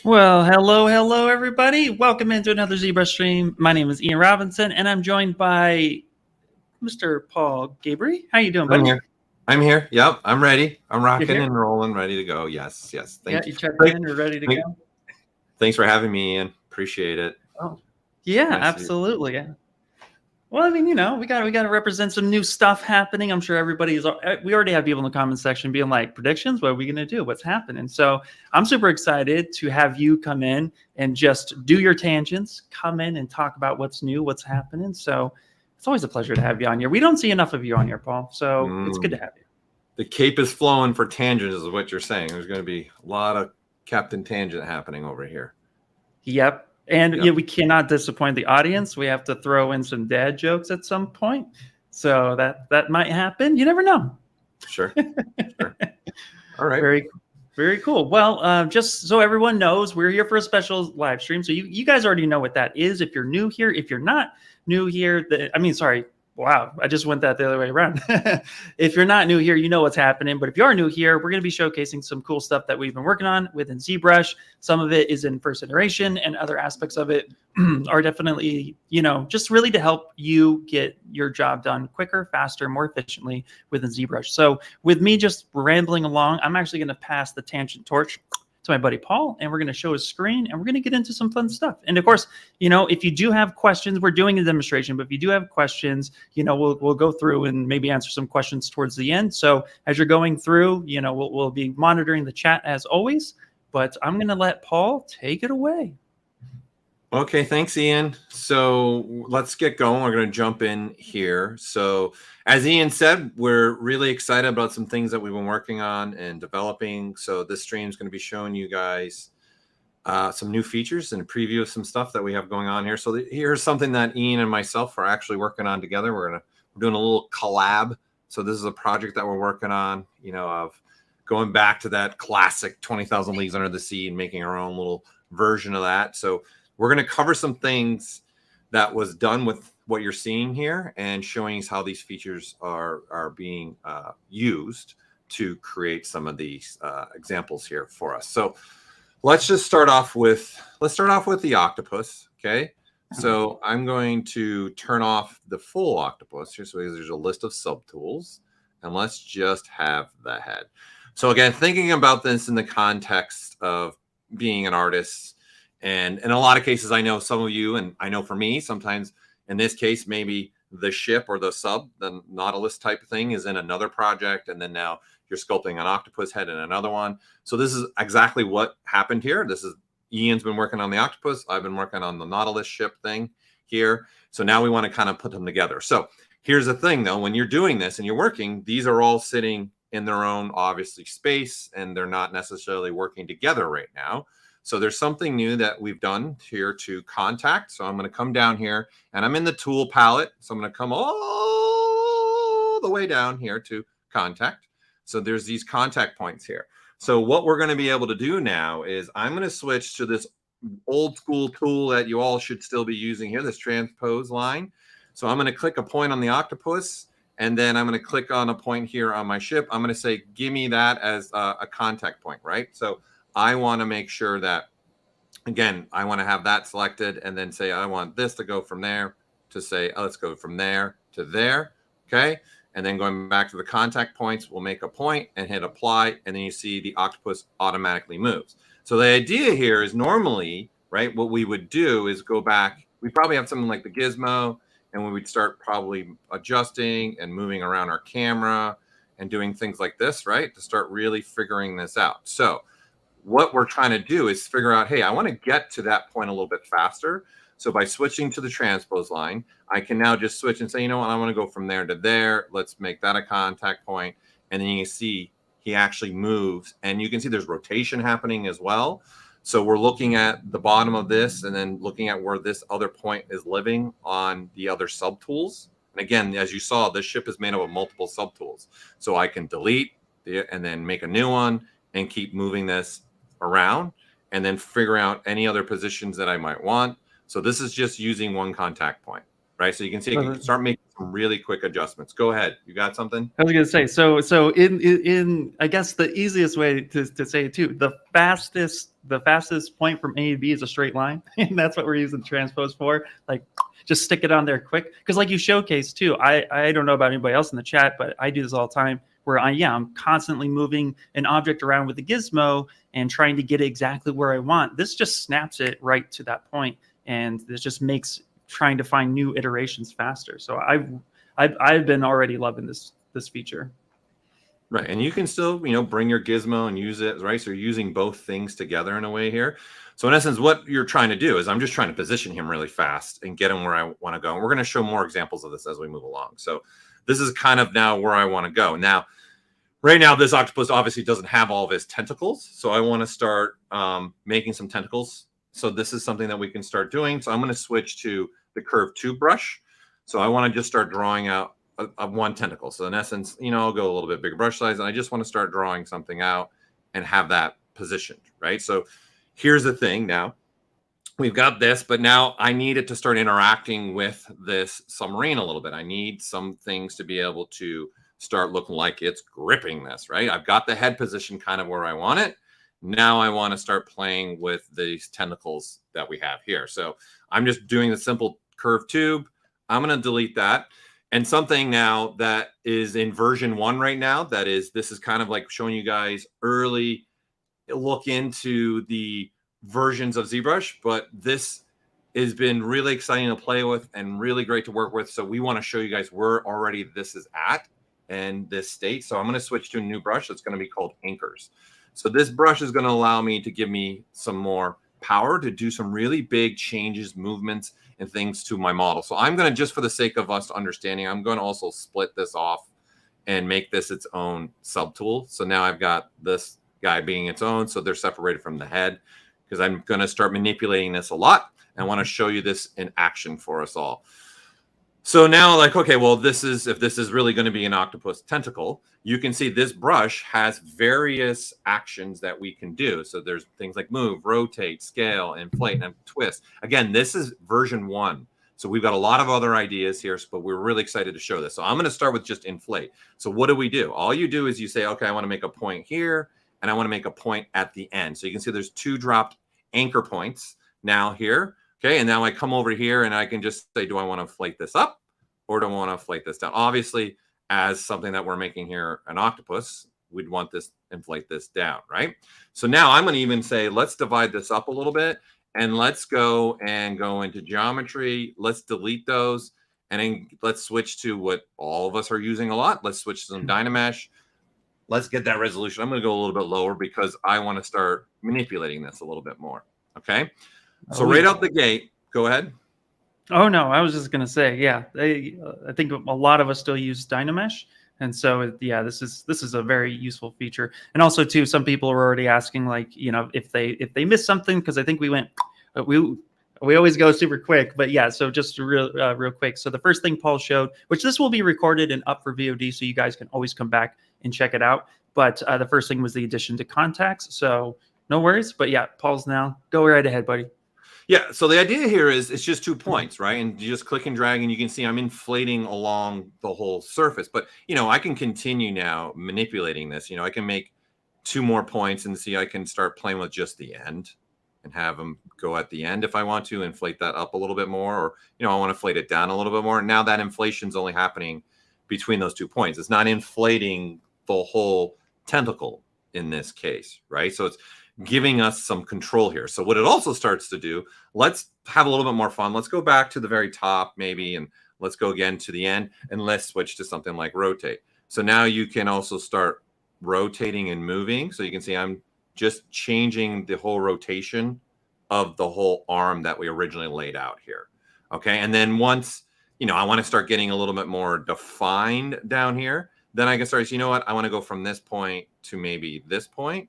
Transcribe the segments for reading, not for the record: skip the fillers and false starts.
Well, hello, everybody. Welcome into another ZBrush stream. My name is Ian Robinson, and I'm joined by Mr. Paul Gabry. How you doing, I'm buddy? here. I'm here. Yep, I'm ready. I'm You're rocking here? and rolling, ready to go. Yes, yes. Yeah, Thank you. you checked in. You're ready to Thank- go. Thanks for having me, Ian. Appreciate it. Oh, yeah, Nice to absolutely. Yeah. Well, I mean, we got to represent some new stuff happening. I'm sure everybody's. We already have people in the comment section being like, predictions. What are we gonna do? What's happening? So I'm super excited to have you come in and just do your tangents. Come in and talk about what's new, what's happening. So it's always a pleasure to have you on here. We don't see enough of you on here, Paul. So it's good to have you. The cape is flowing for tangents, is what you're saying. There's going to be a lot of Captain Tangent happening over here. Yep. And yeah, we cannot disappoint the audience. We have to throw in some dad jokes at some point. So that might happen. You never know. Sure. Sure. All right. Very cool. Well, just so everyone knows, we're here for a special live stream. So you guys already know what that is. If you're new here, if you're not new here, sorry. Wow, I just went that the other way around. If you're not new here, you know what's happening. But if you are new here, we're going to be showcasing some cool stuff that we've been working on within ZBrush. Some of it is in first iteration, and other aspects of it are definitely, just really to help you get your job done quicker, faster, more efficiently within ZBrush. So with me just rambling along, I'm actually going to pass the tangent torch to my buddy Paul, and we're going to show his screen, and we're going to get into some fun stuff. And of course, if you do have questions, we're doing a demonstration, but if you do have questions, we'll go through and maybe answer some questions towards the end. So as you're going through, we'll be monitoring the chat as always, but I'm going to let Paul take it away. Okay, thanks, Ian. So let's get going. We're going to jump in here. So as Ian said, we're really excited about some things that we've been working on and developing. So this stream is going to be showing you guys some new features and a preview of some stuff that we have going on here. So here's something that Ian and myself are actually working on together. We're doing a little collab. So this is a project that we're working on, of going back to that classic 20,000 Leagues Under the Sea and making our own little version of that. So we're going to cover some things that was done with what you're seeing here and showing us how these features are being used to create some of these examples here for us. So let's just start off with the octopus. Okay. So I'm going to turn off the full octopus here. So there's a list of subtools, and let's just have the head. So again, thinking about this in the context of being an artist, and in a lot of cases, I know some of you, and I know for me, sometimes in this case, maybe the ship or the sub, the Nautilus type of thing is in another project. And then now you're sculpting an octopus head in another one. So this is exactly what happened here. This is Ian's been working on the octopus. I've been working on the Nautilus ship thing here. So now we want to kind of put them together. So here's the thing though, when you're doing this and you're working, these are all sitting in their own, obviously, space, and they're not necessarily working together right now. So there's something new that we've done here to contact. So I'm going to come down here, and I'm in the tool palette. So I'm going to come all the way down here to contact. So there's these contact points here. So what we're going to be able to do now is I'm going to switch to this old school tool that you all should still be using here, this transpose line. So I'm going to click a point on the octopus, and then I'm going to click on a point here on my ship. I'm going to say, give me that as a contact point, right? So I want to make sure that, again, I want to have that selected, and then say, I want this to go from there to say, oh, let's go from there to there. Okay. And then going back to the contact points, we'll make a point and hit apply. And then you see the octopus automatically moves. So the idea here is normally, right, what we would do is go back. We probably have something like the gizmo, and we would start probably adjusting and moving around our camera and doing things like this, right, to start really figuring this out. So what we're trying to do is figure out, hey, I want to get to that point a little bit faster. So by switching to the transpose line, I can now just switch and say, you know what, I want to go from there to there. Let's make that a contact point. And then you see he actually moves, and you can see there's rotation happening as well. So we're looking at the bottom of this and then looking at where this other point is living on the other subtools. And again, as you saw, this ship is made up of multiple subtools. So I can delete and then make a new one and keep moving this around and then figure out any other positions that I might want. So this is just using one contact point, right? So you can see, you can start making some really quick adjustments. Go ahead. You got something? I was going to say, so in I guess the easiest way to say it too, the fastest the fastest point from A to B is a straight line, and that's what we're using transpose for. Like, just stick it on there quick. Because like you showcased too, I don't know about anybody else in the chat, but I do this all the time where I'm constantly moving an object around with the gizmo and trying to get it exactly where I want. This just snaps it right to that point, and this just makes trying to find new iterations faster. So I've been already loving this feature. Right, and you can still, bring your gizmo and use it, right? So you're using both things together in a way here. So in essence, what you're trying to do is I'm just trying to position him really fast and get him where I want to go. And we're going to show more examples of this as we move along. So this is kind of now where I want to go. Now, right now, this octopus obviously doesn't have all of his tentacles. So I want to start making some tentacles. So this is something that we can start doing. So I'm going to switch to the curved tube brush. So I want to just start drawing out one tentacle. So in essence, I'll go a little bit bigger brush size, and I just want to start drawing something out and have that positioned, right? So here's the thing. Now we've got this, but now I need it to start interacting with this submarine a little bit. I need some things to be able to start looking like it's gripping this, right? I've got the head position kind of where I want it. Now I want to start playing with these tentacles that we have here. So I'm just doing the simple curved tube. I'm going to delete that. And something now that is in version 1 right now, this is kind of like showing you guys early look into the versions of ZBrush, but this has been really exciting to play with and really great to work with. So we want to show you guys where already this is at and this state. So I'm going to switch to a new brush that's going to be called Anchors. So this brush is going to allow me to give me some more power to do some really big changes, movements, and things to my model. So I'm going to, just for the sake of us understanding, I'm going to also split this off and make this its own subtool. So now I've got this guy being its own, so they're separated from the head, because I'm going to start manipulating this a lot. I want to show you this in action for us all. So now, like, okay, well, if this is really going to be an octopus tentacle, you can see this brush has various actions that we can do. So there's things like move, rotate, scale, inflate, and twist. Again, this is version 1. So we've got a lot of other ideas here, but we're really excited to show this. So I'm going to start with just inflate. So what do? All you do is you say, okay, I want to make a point here, and I want to make a point at the end. So you can see there's 2 dropped anchor points now here. Okay, and now I come over here and I can just say, do I want to inflate this up or do I want to inflate this down? Obviously, as something that we're making here, an octopus, we'd want this, inflate this down, right? So now I'm going to even say, let's divide this up a little bit, and let's go into geometry. Let's delete those, and then let's switch to what all of us are using a lot. Let's switch to some Dynamesh. Let's get that resolution. I'm going to go a little bit lower because I want to start manipulating this a little bit more, okay? So right out the gate, go ahead. Oh, no, I was just going to say, yeah, I think a lot of us still use Dynamesh. And so, yeah, this is a very useful feature. And also, too, some people are already asking, like, if they missed something, because I think we always go super quick. But yeah, so just real quick. So the first thing Paul showed, which this will be recorded and up for VOD, so you guys can always come back and check it out. But the first thing was the addition to contacts. So no worries. But yeah, Paul's now. Go right ahead, buddy. Yeah, so the idea here is it's just 2 points, right? And you just click and drag, and you can see I'm inflating along the whole surface. But, I can continue now manipulating this. I can make 2 more points and see I can start playing with just the end and have them go at the end if I want to, inflate that up a little bit more, or, I want to inflate it down a little bit more. Now that inflation's only happening between those 2 points. It's not inflating the whole tentacle in this case, right? So it's giving us some control here. So what it also starts to do, let's have a little bit more fun. Let's go back to the very top maybe, and let's go again to the end, and let's switch to something like rotate. So now you can also start rotating and moving. So you can see I'm just changing the whole rotation of the whole arm that we originally laid out here. Okay, and then once, I want to start getting a little bit more defined down here, then I can start, I want to go from this point to maybe this point.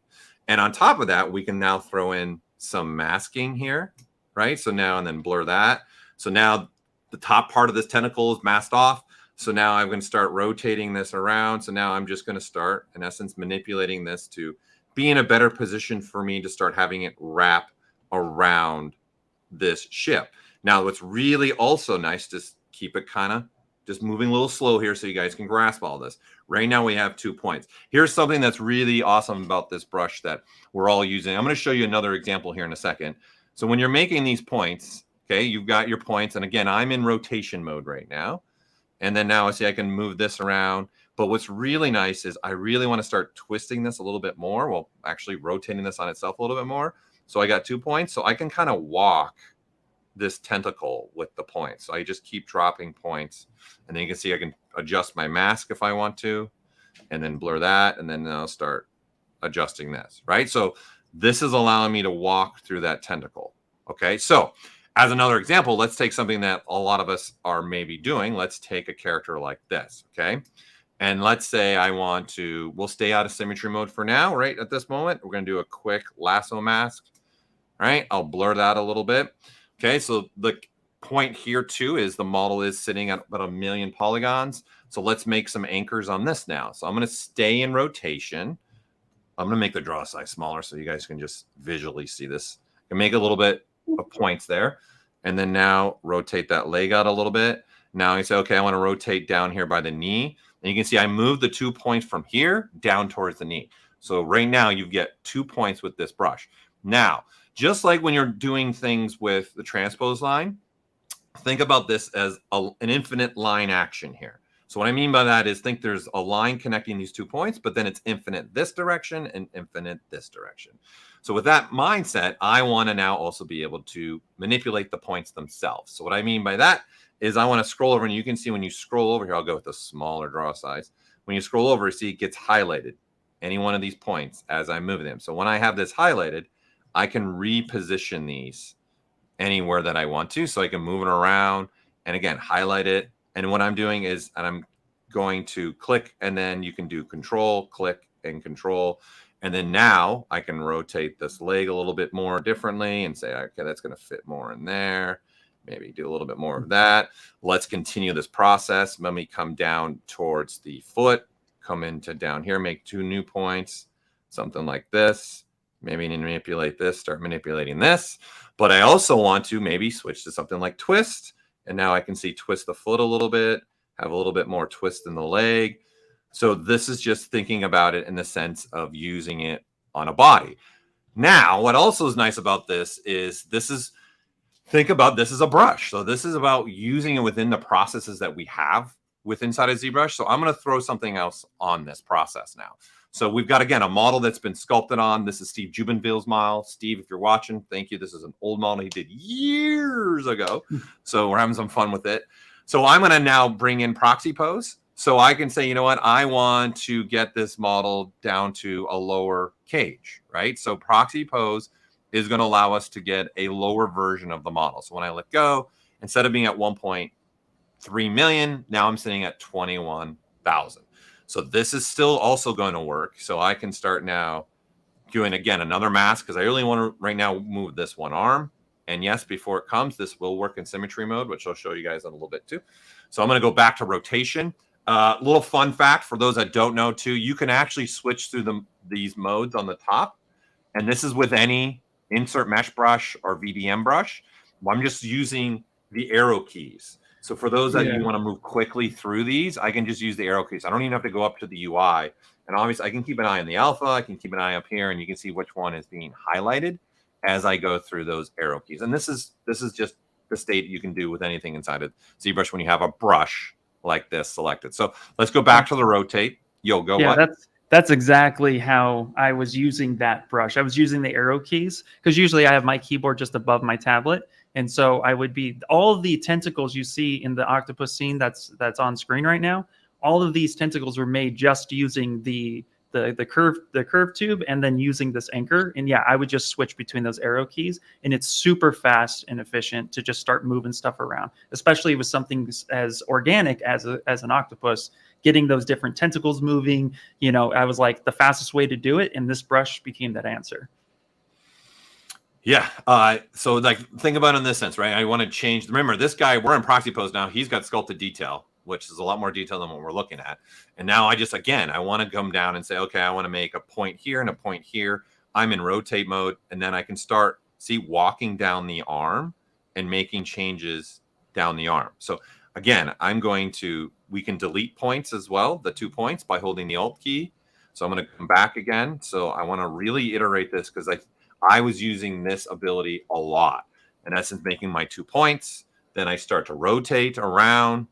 And on top of that, we can now throw in some masking here, right? So now, and then blur that. So now the top part of this tentacle is masked off. So now I'm going to start rotating this around. So now I'm just going to start, in essence, manipulating this to be in a better position for me to start having it wrap around this ship. Now, what's really also nice to keep it kind of just moving a little slow here so you guys can grasp all this. Right now we have 2 points. Here's something that's really awesome about this brush that we're all using. I'm going to show you another example here in a second. So when you're making these points, okay, you've got your points. And again, I'm in rotation mode right now. And then now I see I can move this around. But what's really nice is I really want to start twisting this a little bit more. Well, actually rotating this on itself a little bit more. So I got 2 points. So I can kind of walk this tentacle with the points. So I just keep dropping points. And then you can see I can adjust my mask if I want to. And then blur that. And then I'll start adjusting this, right? So this is allowing me to walk through that tentacle. Okay, so as another example, let's take something that a lot of us are maybe doing. Let's take a character like this, okay? And let's say I want to, we'll stay out of symmetry mode for now, right? At this moment, we're going to do a quick lasso mask, right? I'll blur that a little bit. Okay, so the point here too is the model is sitting at about 1 million polygons. So let's make some anchors on this now. So I'm going to stay in rotation. I'm going to make the draw size smaller so you guys can just visually see this. I can make a little bit of points there. And then now rotate that leg out a little bit. Now I say, okay, I want to rotate down here by the knee. And you can see I moved the 2 points from here down towards the knee. So right now you get 2 points with this brush. Now, just like when you're doing things with the transpose line, think about this as an infinite line action here. So what I mean by that is think there's a line connecting these 2 points, but then it's infinite this direction and infinite this direction. So with that mindset, I want to now also be able to manipulate the points themselves. So what I mean by that is I want to scroll over, and you can see when you scroll over here, I'll go with the smaller draw size. When you scroll over, see it gets highlighted, any one of these points as I move them. So when I have this highlighted, I can reposition these anywhere that I want to. So I can move it around and again, highlight it. And what I'm doing is, and I'm going to click, and then you can do control, click, and control. And then now I can rotate this leg a little bit more differently and say, okay, that's going to fit more in there. Maybe do a little bit more of that. Let's continue this process. Let me come down towards the foot, come into down here, make 2 new points, something like this. Maybe manipulate this, start manipulating this. But I also want to maybe switch to something like twist. And now I can see twist the foot a little bit, have a little bit more twist in the leg. So this is just thinking about it in the sense of using it on a body. Now, what also is nice about this is think about this as a brush. So this is about using it within the processes that we have with inside of ZBrush. So I'm going to throw something else on this process now. So we've got, again, a model that's been sculpted on. This is Steve Jubinville's model. Steve, if you're watching, thank you. This is an old model he did years ago. So we're having some fun with it. So I'm going to now bring in proxy pose. So I can say, you know what, I want to get this model down to a lower cage, right? So proxy pose is going to allow us to get a lower version of the model. So when I let go, instead of being at 1.3 million, now I'm sitting at 21,000. So this is still also going to work. So I can start now doing, again, another mask because I really want to right now move this one arm. And yes, before it comes, this will work in symmetry mode, which I'll show you guys in a little bit too. So I'm going to go back to rotation. Little fun fact for those that don't know too, you can actually switch through these modes on the top. And this is with any insert mesh brush or VDM brush. I'm just using the arrow keys. So for those that you want to move quickly through these, I can just use the arrow keys. I don't even have to go up to the UI. And obviously I can keep an eye on the alpha. I can keep an eye up here, and you can see which one is being highlighted as I go through those arrow keys. And this is just the state you can do with anything inside of ZBrush when you have a brush like this selected. So let's go back to the rotate. Yo, go what? That's exactly how I was using that brush. I was using the arrow keys because usually I have my keyboard just above my tablet. And so I would be, all of the tentacles you see in the octopus scene that's on screen right now, all of these tentacles were made just using the curve tube and then using this anchor. And yeah, I would just switch between those arrow keys, and it's super fast and efficient to just start moving stuff around, especially with something as organic as an octopus. Getting those different tentacles moving, I was like, the fastest way to do it, and this brush became that answer. Yeah. So like, think about it in this sense, right? I want to change. Remember, this guy, we're in proxy pose now. He's got sculpted detail, which is a lot more detail than what we're looking at. And now I just, again, I want to come down and say, okay, I want to make a point here and a point here. I'm in rotate mode. And then I can start, walking down the arm and making changes down the arm. So again, we can delete points as well, the 2 points, by holding the Alt key. So I'm going to come back again. So I want to really iterate this because I was using this ability a lot. In essence, making my 2 points. Then I start to rotate around.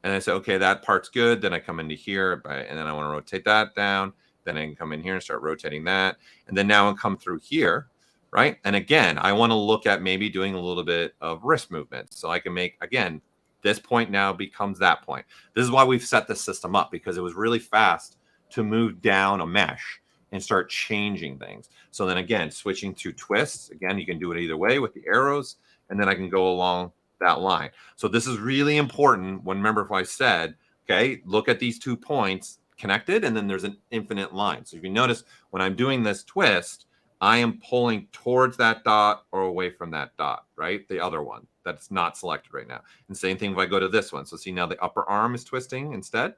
And I say, okay, that part's good. Then I come into here, and then I want to rotate that down. Then I can come in here and start rotating that. And then now I'll come through here, right? And again, I want to look at maybe doing a little bit of wrist movement. So I can make, again, this point now becomes that point. This is why we've set this system up, because it was really fast to move down a mesh and start changing things. So then again, switching to twists, again, you can do it either way with the arrows, and then I can go along that line. So this is really important. Remember if I said, okay, look at these 2 points connected, and then there's an infinite line. So if you notice, when I'm doing this twist, I am pulling towards that dot or away from that dot, right? The other one that's not selected right now. And same thing if I go to this one. So see now the upper arm is twisting instead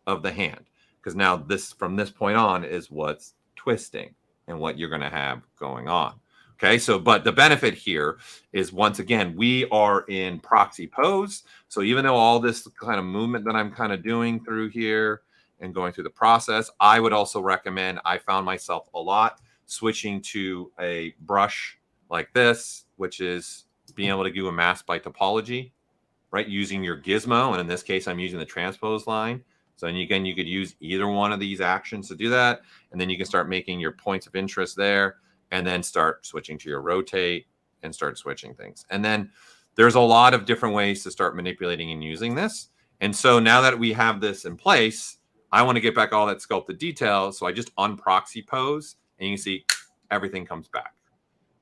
of the hand, because now this, from this point on, is what's twisting and what you're going to have going on. Okay, so but the benefit here is, once again, we are in proxy pose. So even though all this kind of movement that I'm kind of doing through here and going through the process, I would also recommend, I found myself a lot switching to a brush like this, which is being able to do a mask by topology, right? Using your gizmo. And in this case, I'm using the transpose line. So again, you could use either one of these actions to do that. And then you can start making your points of interest there, and then start switching to your rotate and start switching things. And then there's a lot of different ways to start manipulating and using this. And so now that we have this in place, I want to get back all that sculpted detail. So I just unproxy pose, and you can see everything comes back.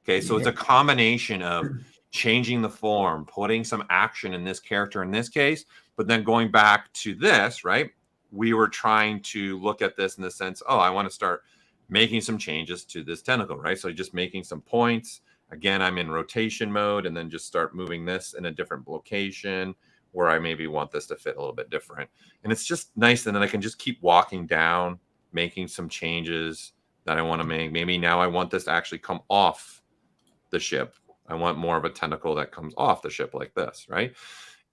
Okay, so it's a combination of changing the form, putting some action in this character in this case, but then going back to this, right? We were trying to look at this in the sense, oh, I want to start making some changes to this tentacle, right? So just making some points. Again, I'm in rotation mode, and then just start moving this in a different location where I maybe want this to fit a little bit different. And it's just nice. And then I can just keep walking down, making some changes that I want to make. Maybe now I want this to actually come off the ship. I want more of a tentacle that comes off the ship like this, right?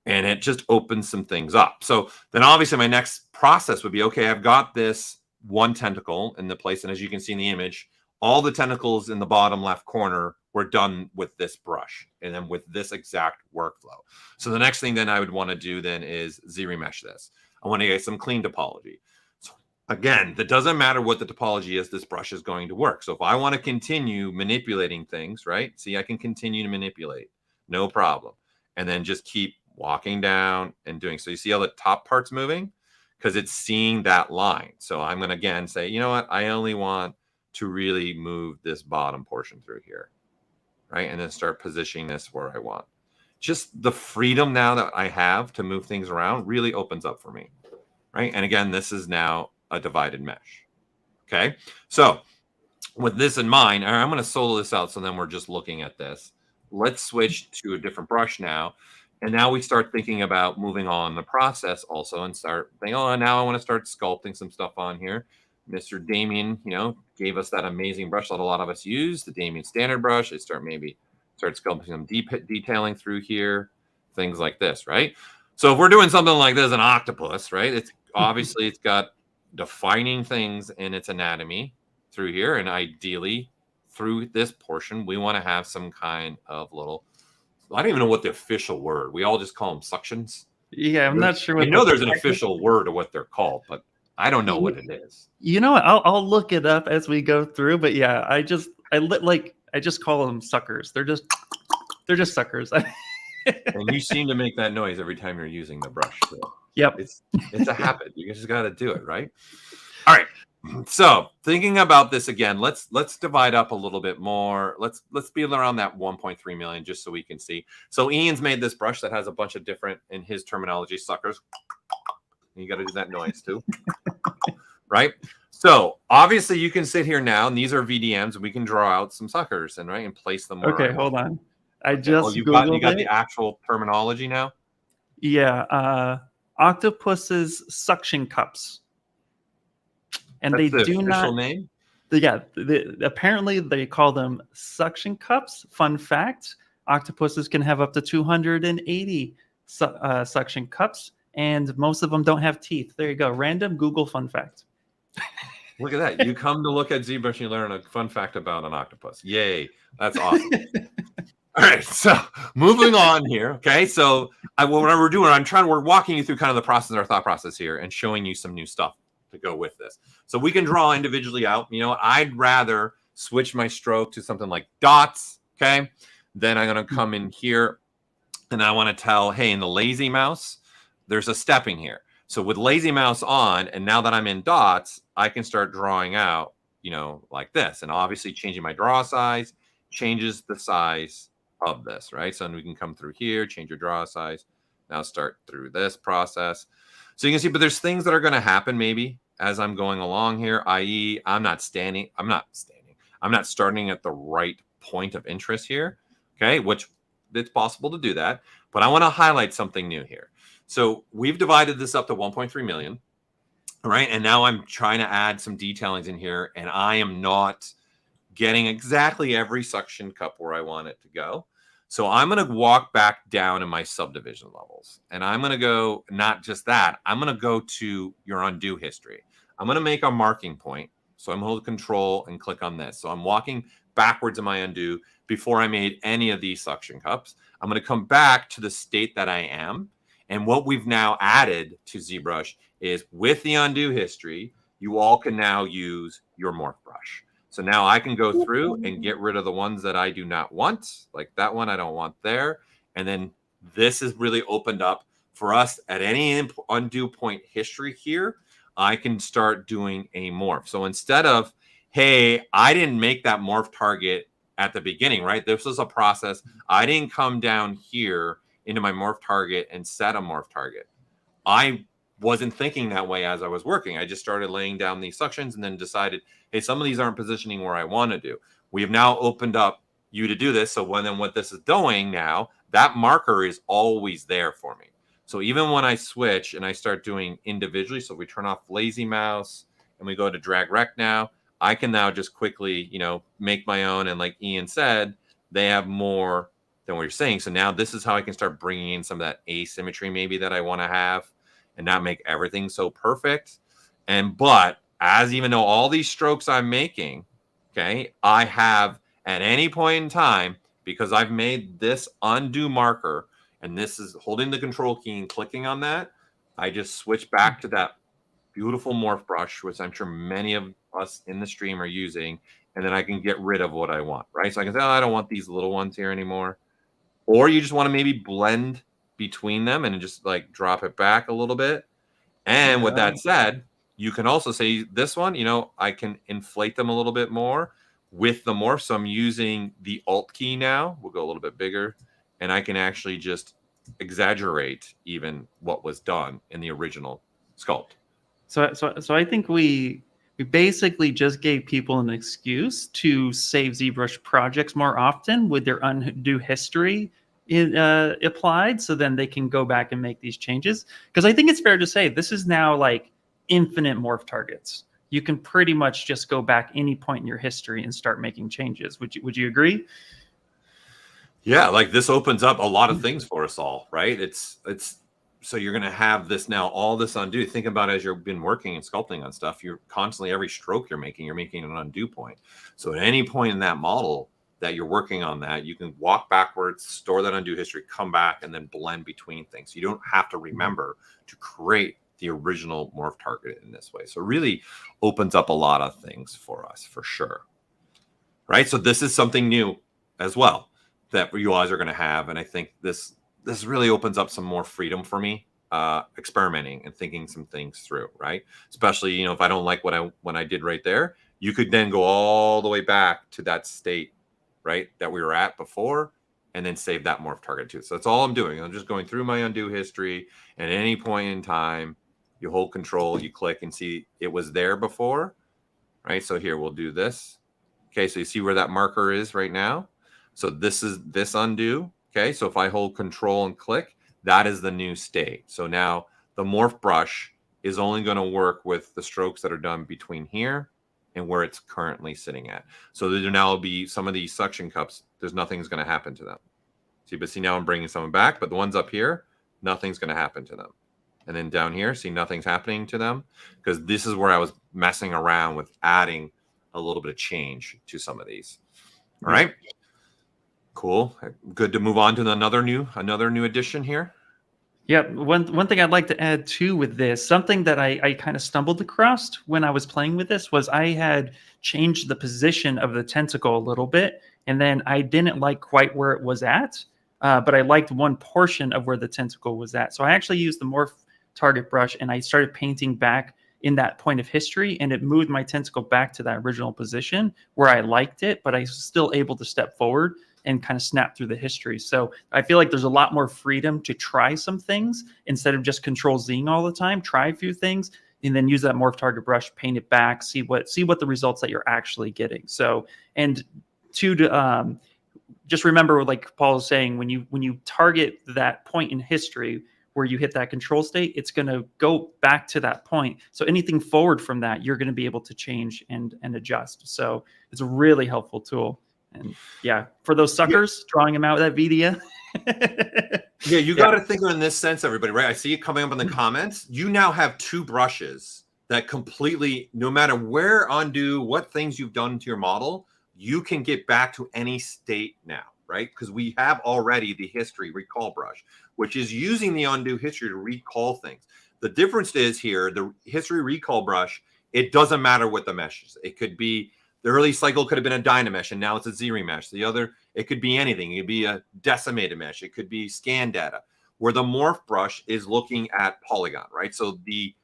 And it just opens some things up. So then obviously my next process would be, okay, I've got this one tentacle in the place. And as you can see in the image, all the tentacles in the bottom left corner were done with this brush and then with this exact workflow. So the next thing then I would want to do then is ZRemesh this. I want to get some clean topology. So again, that doesn't matter what the topology is, this brush is going to work. So if I want to continue manipulating things, right? See, I can continue to manipulate, no problem. And then just keep walking down and doing. So you see how the top part's moving? Because it's seeing that line. So I'm going to again say, you know what? I only want to really move this bottom portion through here, right? And then start positioning this where I want. Just the freedom now that I have to move things around really opens up for me, right? And again, this is now a divided mesh, okay? So with this in mind, I'm going to solo this out, so then we're just looking at this. Let's switch to a different brush now. And now we start thinking about moving on the process also, and start thinking, oh, now I want to start sculpting some stuff on here. Mr. Damien, gave us that amazing brush that a lot of us use, the Damien standard brush. I start sculpting some detailing through here, things like this, right? So if we're doing something like this, an octopus, right? It's obviously it's got defining things in its anatomy through here, and ideally through this portion, we want to have some kind of little, I don't even know what the official word. We all just call them suctions. Yeah, I'm not sure. I know there's an official word of what they're called, but I don't know what it is. You know what? I'll look it up as we go through. But yeah, I just call them suckers. They're just suckers. And you seem to make that noise every time you're using the brush. So yep, it's a habit. You just got to do it, right? All right. So thinking about this again, let's divide up a little bit more. Let's be around that 1.3 million just so we can see. So Ian's made this brush that has a bunch of different, in his terminology, suckers. You got to do that noise too, right? So obviously you can sit here now, and these are VDMs, and we can draw out some suckers and place them. Okay, hold on. I just you got the actual terminology now. Yeah, octopus's suction cups. And that's they the do not name. Apparently they call them suction cups. Fun fact: octopuses can have up to 280 suction cups, and most of them don't have teeth. There you go. Random Google fun fact. Look at that. You come to look at ZBrush and you learn a fun fact about an octopus. Yay. That's awesome. All right. So moving on here. Okay. So what we're doing, we're walking you through kind of the process, our thought process here, and showing you some new stuff to go with this. So we can draw individually out. You know what? I'd rather switch my stroke to something like dots. Okay. Then I'm going to come in here and I want to tell, hey, in the lazy mouse, there's a stepping here. So with lazy mouse on, and now that I'm in dots, I can start drawing out, you know, like this. And obviously changing my draw size changes the size of this, right? So we can come through here, change your draw size. Now start through this process. So you can see, but there's things that are going to happen maybe as I'm going along here, i.e. I'm not starting at the right point of interest here, okay? Which it's possible to do that, but I want to highlight something new here. So we've divided this up to 1.3 million, right? And now I'm trying to add some detailings in here, and I am not getting exactly every suction cup where I want it to go. So I'm going to walk back down in my subdivision levels, and I'm going to go, not just that, I'm going to go to your undo history. I'm going to make a marking point. So I'm going to hold Control and click on this. So I'm walking backwards in my undo before I made any of these suction cups. I'm going to come back to the state that I am. And what we've now added to ZBrush is with the undo history, you all can now use your morph brush. So now I can go through and get rid of the ones that I do not want, like that one I don't want there. And then this is really opened up for us at any undo point history here. I can start doing a morph. So instead of, hey, I didn't make that morph target at the beginning, right? This was a process. I didn't come down here into my morph target and set a morph target. I wasn't thinking that way as I was working. I just started laying down these suctions and then decided, hey, some of these aren't positioning where I want to do. We have now opened up you to do this. So what this is doing now, that marker is always there for me. So even when I switch and I start doing individually, so if we turn off lazy mouse and we go to drag rect now, I can now just quickly, you know, make my own. And like Ian said, they have more than what you're saying. So now this is how I can start bringing in some of that asymmetry maybe that I want to have and not make everything so perfect. But as even though all these strokes I'm making, okay, I have at any point in time, because I've made this undo marker, and this is holding the Control key and clicking on that, I just switch back to that beautiful morph brush, which I'm sure many of us in the stream are using, and then I can get rid of what I want, right? So I can say, oh, I don't want these little ones here anymore. Or you just want to maybe blend between them and just like drop it back a little bit. And with that said, you can also say this one, you know, I can inflate them a little bit more with the morph. So I'm using the Alt key now. We'll go a little bit bigger, and I can actually just exaggerate even what was done in the original sculpt. So I think we basically just gave people an excuse to save ZBrush projects more often with their undo history applied, so then they can go back and make these changes. Because I think it's fair to say this is now like infinite morph targets. You can pretty much just go back any point in your history and start making changes. Would you agree? Yeah, like this opens up a lot of things for us all, right? It's so you're going to have this now, all this undo. Think about it as you've been working and sculpting on stuff. You're constantly, every stroke you're making an undo point. So at any point in that model that you're working on that, you can walk backwards, store that undo history, come back, and then blend between things. You don't have to remember to create the original morph target in this way. So it really opens up a lot of things for us, for sure. Right? So this is something new as well that you guys are going to have. And I think this really opens up some more freedom for me, experimenting and thinking some things through, right? Especially, you know, if I don't like what I did right there, you could then go all the way back to that state, right, that we were at before, and then save that morph target too. So that's all I'm doing. I'm just going through my undo history, and at any point in time, you hold Control, you click and see it was there before, right? So here, we'll do this. Okay, so you see where that marker is right now? So this is this undo. Okay, so if I hold Control and click, that is the new state. So now the morph brush is only going to work with the strokes that are done between here and where it's currently sitting at. So there now will be some of these suction cups, there's nothing's going to happen to them. See, but see now I'm bringing some back, but the ones up here, nothing's going to happen to them. And then down here, see, nothing's happening to them, because this is where I was messing around with adding a little bit of change to some of these. All right. Cool. Good to move on to another new addition here. Yeah, one thing I'd like to add too with this, something that I kind of stumbled across when I was playing with this, was I had changed the position of the tentacle a little bit, and then I didn't like quite where it was at, but I liked one portion of where the tentacle was at. So I actually used the morph target brush, and I started painting back in that point of history, and it moved my tentacle back to that original position where I liked it, but I was still able to step forward and kind of snap through the history. So I feel like there's a lot more freedom to try some things instead of just control Zing all the time. Try a few things and then use that morph target brush, paint it back, see what the results that you're actually getting. So, and to just remember, like Paul is saying, when you target that point in history where you hit that control state, it's going to go back to that point. So anything forward from that, you're going to be able to change and adjust. So it's a really helpful tool. And yeah, for those suckers, drawing them out with that VDA. Yeah, you got to think in this sense, everybody, right? I see it coming up in the comments. You now have two brushes that completely, no matter where, undo, what things you've done to your model, you can get back to any state now, right? Because we have already the history recall brush, which is using the undo history to recall things. The difference is here, the history recall brush, it doesn't matter what the mesh is. It could be, the early cycle could have been a Dynamesh, and now it's a ZBrush. The other, it could be anything. It could be a decimated mesh. It could be scan data, where the morph brush is looking at polygon, right? So the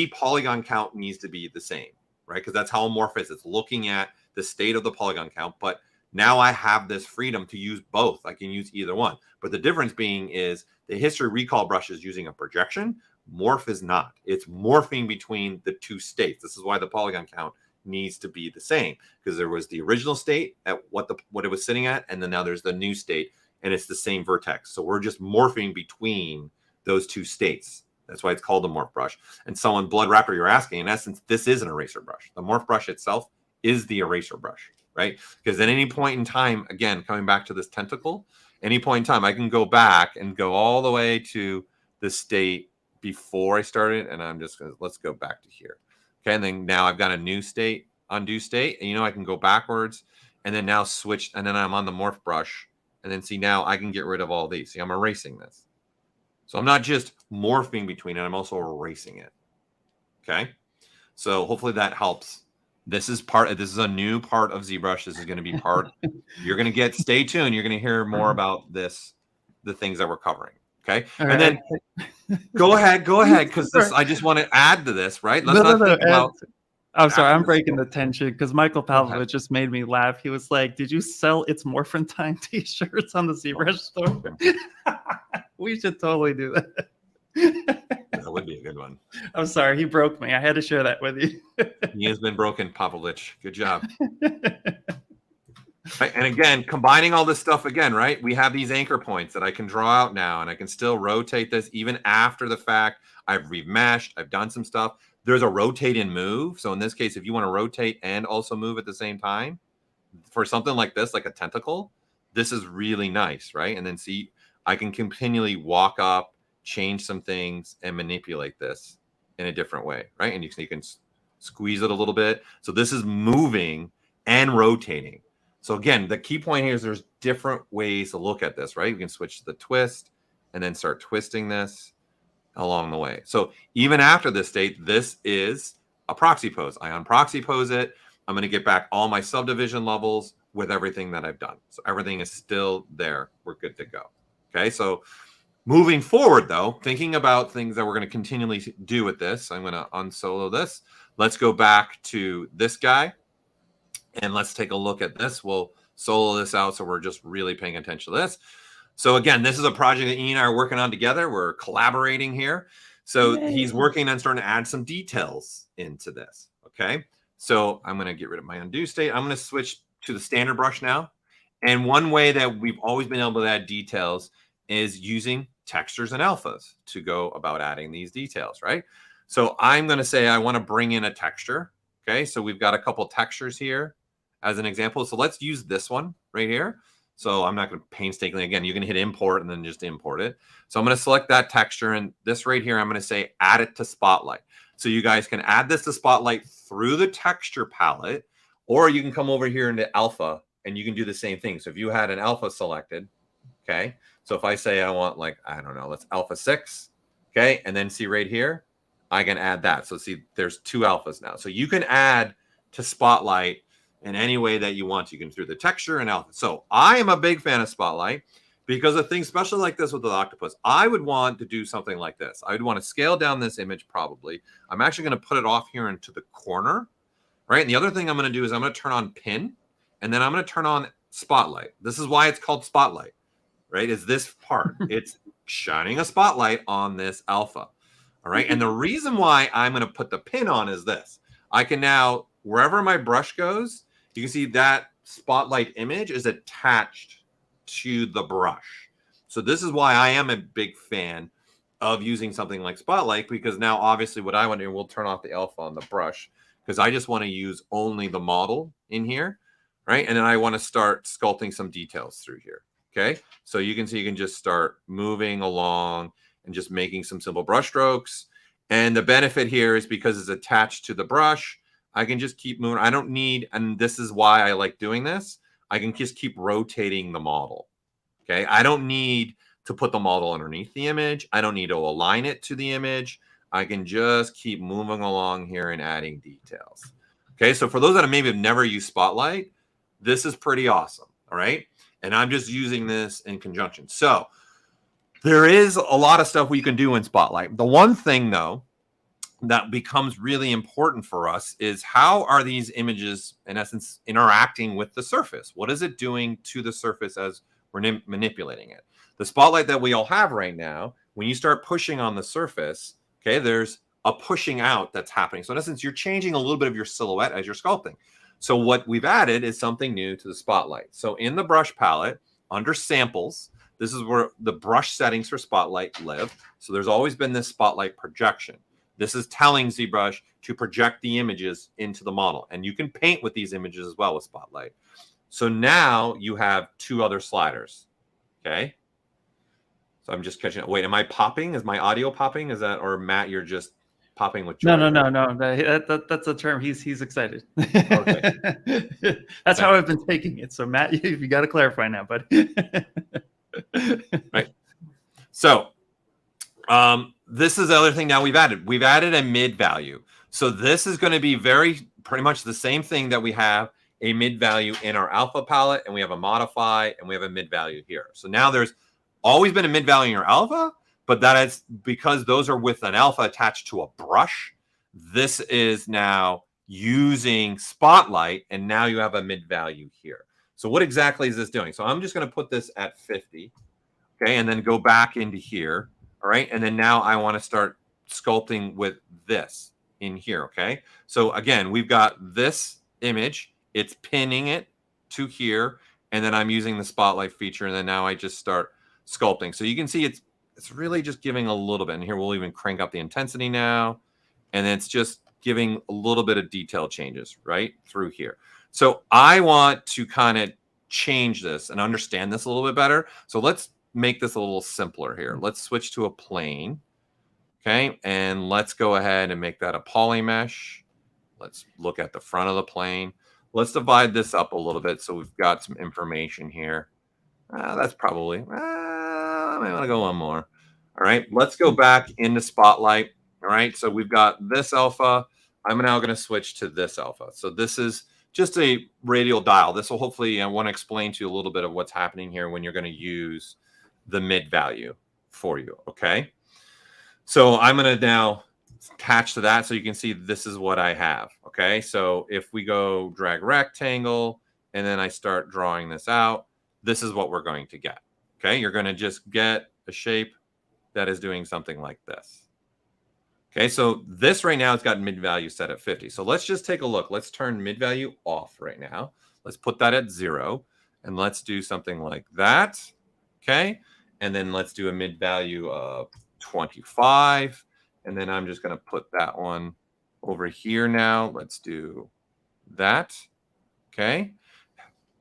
polygon count needs to be the same, right? Because that's how a morph is. It's looking at the state of the polygon count. But now I have this freedom to use both. I can use either one. But the difference being is the history recall brush is using a projection. Morph is not. It's morphing between the two states. This is why the polygon count needs to be the same, because there was the original state at what it was sitting at, and then now there's the new state, and it's the same vertex. So we're just morphing between those two states. That's why it's called a morph brush. And someone, Blood Rapper, you're asking, in essence, this is an eraser brush. The morph brush itself is the eraser brush, right? Because at any point in time, again, coming back to this tentacle, any point in time, I can go back and go all the way to the state before I started, and I'm just gonna, let's go back to here. Okay, and then now I've got a new state, undo state, and I can go backwards and then now switch, and then I'm on the morph brush, and then see, now I can get rid of all these. See, I'm erasing this. So I'm not just morphing between it, I'm also erasing it. Okay, so hopefully that helps. This is a new part of ZBrush. This is going to be part, you're going to get, stay tuned, you're going to hear more about this, the things that we're covering. Okay. All and right. Then go ahead, because this, I just want to add to this, right? Let's not think about. I'm sorry, I'm breaking the tension because Michael Pavlovich just made me laugh. He was like, "Did you sell It's Morphin' Time t-shirts on the ZBrush store?" We should totally do that. That would be a good one. I'm sorry, he broke me. I had to share that with you. He has been broken, Pavlovich. Good job. Right, and again, combining all this stuff again, right? We have these anchor points that I can draw out now, and I can still rotate this even after the fact. I've remeshed, I've done some stuff. There's a rotate and move. So in this case, if you want to rotate and also move at the same time, for something like this, like a tentacle, this is really nice, right? And then see, I can continually walk up, change some things, and manipulate this in a different way, right? And you can squeeze it a little bit. So this is moving and rotating. So again, the key point here is there's different ways to look at this, right? We can switch to the twist and then start twisting this along the way. So even after this state, this is a proxy pose. I unproxy pose it. I'm going to get back all my subdivision levels with everything that I've done. So everything is still there. We're good to go. Okay, so moving forward, though, thinking about things that we're going to continually do with this, I'm going to unsolo this. Let's go back to this guy. And let's take a look at this. We'll solo this out so we're just really paying attention to this. So again, this is a project that Ian and I are working on together. We're collaborating here. So he's working on starting to add some details into this. Okay. So I'm going to get rid of my undo state. I'm going to switch to the standard brush now. And one way that we've always been able to add details is using textures and alphas to go about adding these details, right? So I'm going to say I want to bring in a texture. Okay. So we've got a couple textures here as an example. So let's use this one right here. So I'm not going to painstakingly, again, you can hit import and then just import it. So I'm going to select that texture, and this right here, I'm going to say add it to Spotlight. So you guys can add this to Spotlight through the texture palette, or you can come over here into alpha and you can do the same thing. So if you had an alpha selected, okay, so if I say I want, like, I don't know, let's alpha 6, okay, and then see right here, I can add that. So see, there's 2 alphas now. So you can add to Spotlight in any way that you want. You can through the texture and alpha. So I am a big fan of Spotlight because of things, especially like this with the octopus. I would want to do something like this. I would want to scale down this image probably. I'm actually going to put it off here into the corner, right? And the other thing I'm going to do is I'm going to turn on pin, and then I'm going to turn on Spotlight. This is why it's called Spotlight, right? Is this part. It's shining a spotlight on this alpha, all right? And the reason why I'm going to put the pin on is this. I can now, wherever my brush goes, you can see that spotlight image is attached to the brush. So this is why I am a big fan of using something like Spotlight, because now obviously what I want to do, we'll turn off the alpha on the brush because I just want to use only the model in here, right? And then I want to start sculpting some details through here, okay? So you can see you can just start moving along and just making some simple brush strokes. And the benefit here is because it's attached to the brush, I can just keep moving. I don't need, and this is why I like doing this, I can just keep rotating the model. Okay, I don't need to put the model underneath the image. I don't need to align it to the image. I can just keep moving along here and adding details. Okay, so for those that maybe have never used Spotlight, this is pretty awesome. All right, and I'm just using this in conjunction. So there is a lot of stuff we can do in Spotlight. The one thing though that becomes really important for us is how are these images in essence interacting with the surface? What is it doing to the surface as we're manipulating it? The spotlight that we all have right now, when you start pushing on the surface, okay, there's a pushing out that's happening. So in essence, you're changing a little bit of your silhouette as you're sculpting. So what we've added is something new to the spotlight. So in the brush palette, under samples, this is where the brush settings for Spotlight live. So there's always been this spotlight projection. This is telling ZBrush to project the images into the model. And you can paint with these images as well with Spotlight. So now you have 2 other sliders, okay? So I'm just catching up. Wait, am I popping? Is my audio popping? Is that, or Matt, you're just popping with joy? No. That's a term. He's excited. Okay. That's how I've been taking it. So Matt, you got to clarify now, buddy. Right. So this is the other thing now we've added. We've added a mid value. So this is going to be pretty much the same thing that we have a mid value in our alpha palette, and we have a modify, and we have a mid value here. So now there's always been a mid value in your alpha, but that is because those are with an alpha attached to a brush. This is now using Spotlight, and now you have a mid value here. So what exactly is this doing? So I'm just going to put this at 50, okay, and then go back into here. All right, and then now I want to start sculpting with this in here, okay? So again, we've got this image, it's pinning it to here, and then I'm using the Spotlight feature, and then now I just start sculpting. So you can see it's really just giving a little bit, and here we'll even crank up the intensity now, and it's just giving a little bit of detail changes right through here. So I want to kind of change this and understand this a little bit better. So let's make this a little simpler here. Let's switch to a plane. Okay, and let's go ahead and make that a poly mesh. Let's look at the front of the plane. Let's divide this up a little bit so we've got some information here. That's probably, I might want to go one more. All right, let's go back into Spotlight. All right, so we've got this alpha. I'm now going to switch to this alpha. So this is just a radial dial. This will hopefully, I want to explain to you a little bit of what's happening here when you're going to use the mid value for you, okay? So I'm going to now attach to that so you can see this is what I have, okay? So if we go drag rectangle and then I start drawing this out, this is what we're going to get, okay? You're going to just get a shape that is doing something like this. Okay, so this right now has got mid value set at 50. So let's just take a look. Let's turn mid value off right now. Let's put that at 0, and let's do something like that, okay? And then let's do a mid value of 25. And then I'm just going to put that one over here now. Let's do that. Okay.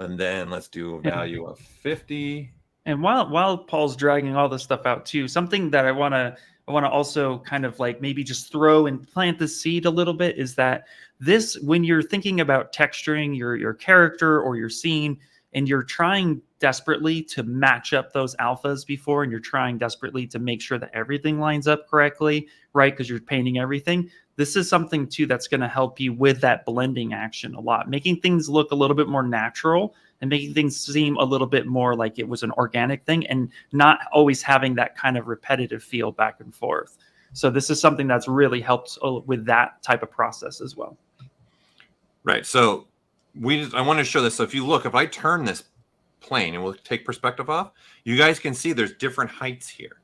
And then let's do a value of 50. And while Paul's dragging all this stuff out too, something that I wanna also kind of like maybe just throw and plant the seed a little bit is that this, when you're thinking about texturing your character or your scene, and you're trying desperately to match up those alphas before, and you're trying desperately to make sure that everything lines up correctly, right? Because you're painting everything. This is something too that's going to help you with that blending action a lot, making things look a little bit more natural and making things seem a little bit more like it was an organic thing, and not always having that kind of repetitive feel back and forth. So this is something that's really helped with that type of process as well. Right. So I want to show this. So if you look, if I turn this plane and we'll take perspective off, you guys can see there's different heights here.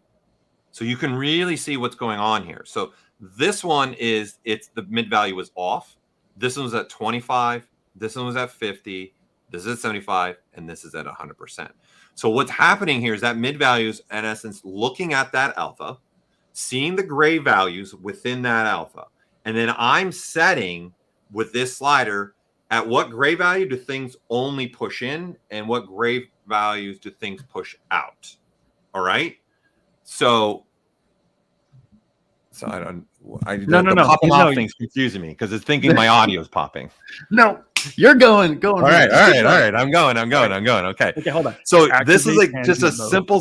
So you can really see what's going on here. So this one is, it's the mid value was off. This one was at 25. This one was at 50. This is at 75. And this is at 100%. So what's happening here is that mid values, in essence, looking at that alpha, seeing the gray values within that alpha. And then I'm setting with this slider at what gray value do things only push in and what gray values do things push out. All right. So the popping off thing's confusing me because it's thinking my audio is popping. No, you're going. All right. I'm going. Okay. Okay, hold on. So this is like just a simple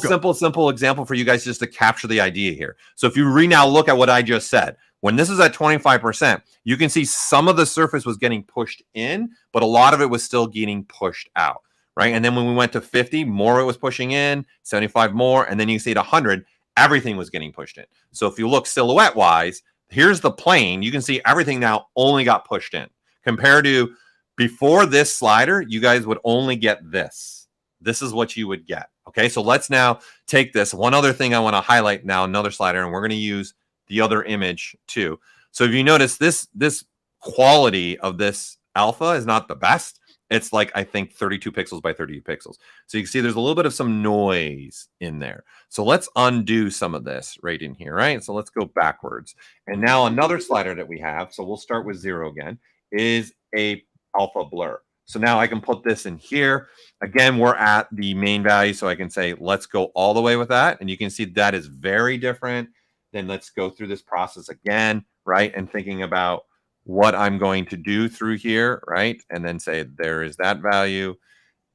example for you guys just to capture the idea here. So if you now look at what I just said, when this is at 25%, you can see some of the surface was getting pushed in, but a lot of it was still getting pushed out, right? And then when we went to 50, more it was pushing in, 75 more, and then you see at 100, everything was getting pushed in. So if you look silhouette-wise, here's the plane. You can see everything now only got pushed in. Compared to before this slider, you guys would only get this. This is what you would get, okay? So let's now take this. One other thing I want to highlight now, another slider, and we're going to use the other image too. So if you notice, this quality of this alpha is not the best. It's like, I think 32 pixels by 32 pixels. So you can see there's a little bit of some noise in there. So let's undo some of this right in here, right? So let's go backwards. And now another slider that we have, so we'll start with 0 again, is a alpha blur. So now I can put this in here. Again, we're at the main value, so I can say, let's go all the way with that. And you can see that is very different. Then let's go through this process again, right? And thinking about what I'm going to do through here, right? And then say, there is that value.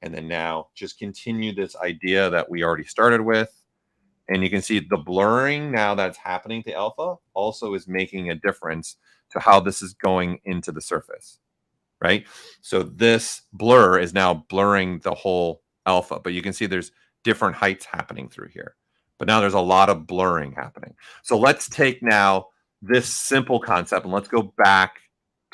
And then now just continue this idea that we already started with. And you can see the blurring now that's happening to alpha also is making a difference to how this is going into the surface, right? So this blur is now blurring the whole alpha, but you can see there's different heights happening through here. But now there's a lot of blurring happening. So let's take now this simple concept and let's go back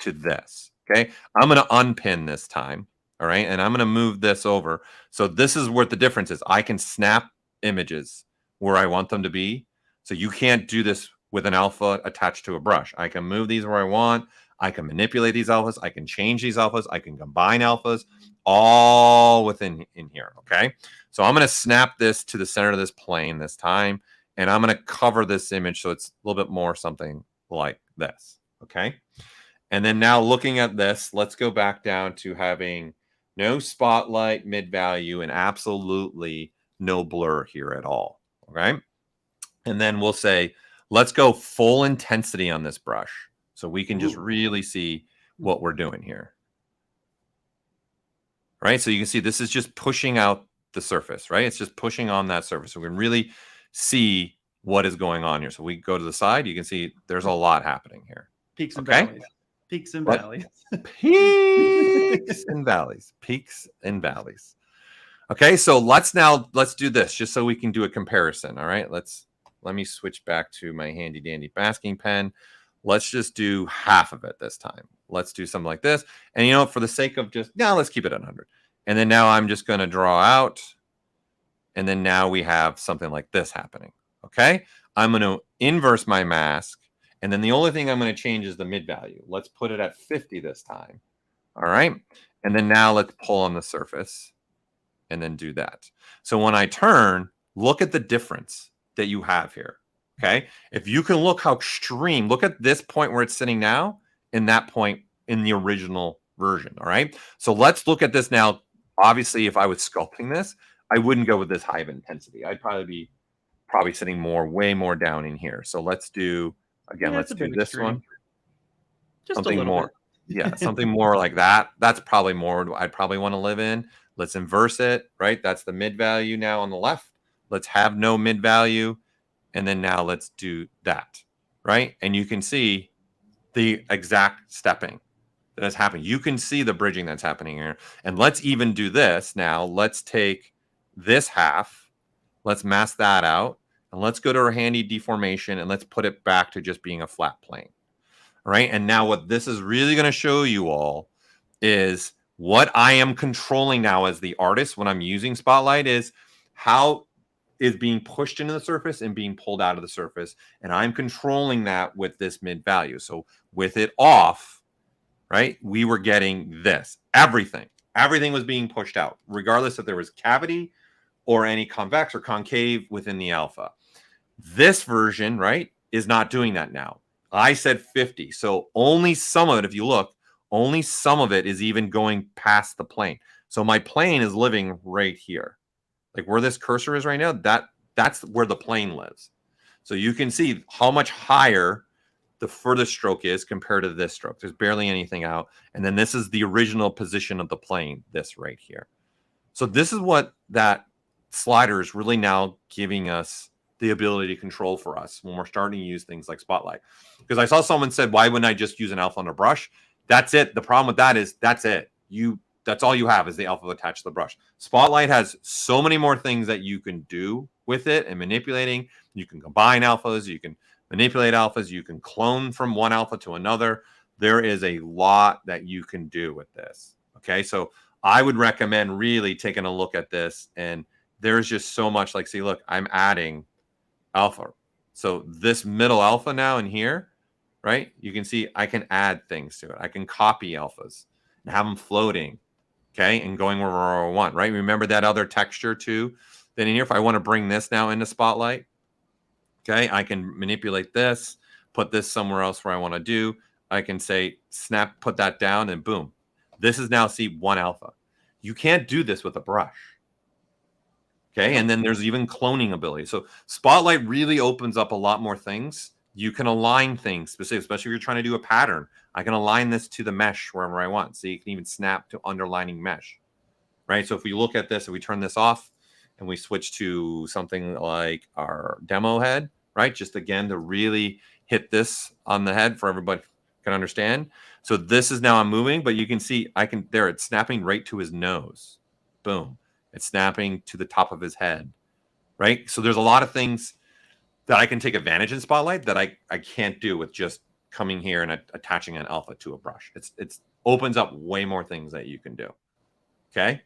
to this, okay? I'm going to unpin this time, all right? And I'm going to move this over. So this is where the difference is. I can snap images where I want them to be. So you can't do this with an alpha attached to a brush. I can move these where I want. I can manipulate these alphas. I can change these alphas. I can combine alphas all within here, okay? So I'm going to snap this to the center of this plane this time, and I'm going to cover this image so it's a little bit more something like this, okay? And then now looking at this, let's go back down to having no spotlight, mid-value, and absolutely no blur here at all, okay? And then we'll say, let's go full intensity on this brush so we can just really see what we're doing here. Right? So you can see this is just pushing out the surface, right? It's just pushing on that surface. So we can really see what is going on here. So we go to the side, you can see there's a lot happening here. Peaks and valleys. Peaks and valleys. Peaks and valleys. Peaks and valleys. Okay, so let's do this just so we can do a comparison. All right, let me switch back to my handy dandy masking pen. Let's just do half of it this time. Let's do something like this. And you know, for the sake of just, now let's keep it at 100. And then now I'm just going to draw out. And then now we have something like this happening. Okay. I'm going to inverse my mask. And then the only thing I'm going to change is the mid value. Let's put it at 50 this time. All right. And then now let's pull on the surface and then do that. So when I turn, look at the difference that you have here. Okay. If you can look how extreme, look at this point where it's sitting now and that point in the original version. All right. So let's look at this now Obviously, if I was sculpting this, I wouldn't go with this high of intensity. I'd probably be sitting way more down in here. So let's do, again, Yeah, it's let's a do bit this one. extreme. Just a Something little more. bit. Yeah, something more like that. That's probably more I'd probably want to live in. Let's inverse it, right? That's the mid value now on the left. Let's have no mid value. And then now let's do that, right? And you can see the exact stepping that has happened. You can see the bridging that's happening here. And let's even do this now. Let's take this half. Let's mask that out. And let's go to our handy deformation and let's put it back to just being a flat plane. Right. And now what this is really going to show you all is what I am controlling now as the artist when I'm using Spotlight is how is being pushed into the surface and being pulled out of the surface. And I'm controlling that with this mid value. So with it off, right, we were getting this. Everything was being pushed out, regardless if there was cavity or any convex or concave within the alpha. This version, right, is not doing that now. I said 50. So only some of it, if you look, only some of it is even going past the plane. So my plane is living right here. Like where this cursor is right now, that's where the plane lives. So you can see how much higher the furthest stroke is compared to this stroke. There's barely anything out. And then this is the original position of the plane, this right here. So this is what that slider is really now giving us the ability to control for us when we're starting to use things like Spotlight. Because I saw someone said, why wouldn't I just use an alpha on a brush? That's it. The problem with that is that's it. That's all you have is the alpha attached to the brush. Spotlight has so many more things that you can do with it and manipulating. You can combine alphas, you can manipulate alphas, you can clone from one alpha to another. There is a lot that you can do with this. Okay, so I would recommend really taking a look at this. And there's just so much, like, see, look, I'm adding alpha. So this middle alpha now in here, right? You can see I can add things to it. I can copy alphas and have them floating, okay, and going wherever I want, right? Remember that other texture too? Then in here, if I want to bring this now into Spotlight, okay, I can manipulate this, put this somewhere else where I want to do. I can say snap, put that down, and boom. This is now, see, one alpha. You can't do this with a brush. Okay, and then there's even cloning ability. So Spotlight really opens up a lot more things. You can align things, especially if you're trying to do a pattern. I can align this to the mesh wherever I want. So you can even snap to underlining mesh, right? So if we look at this, if we turn this off and we switch to something like our demo head, right? Just again, to really hit this on the head for everybody can understand. So this is now I'm moving, but you can see it's snapping right to his nose. Boom. It's snapping to the top of his head, right? So there's a lot of things that I can take advantage in Spotlight that I can't do with just coming here and attaching an alpha to a brush. It's opens up way more things that you can do. Okay.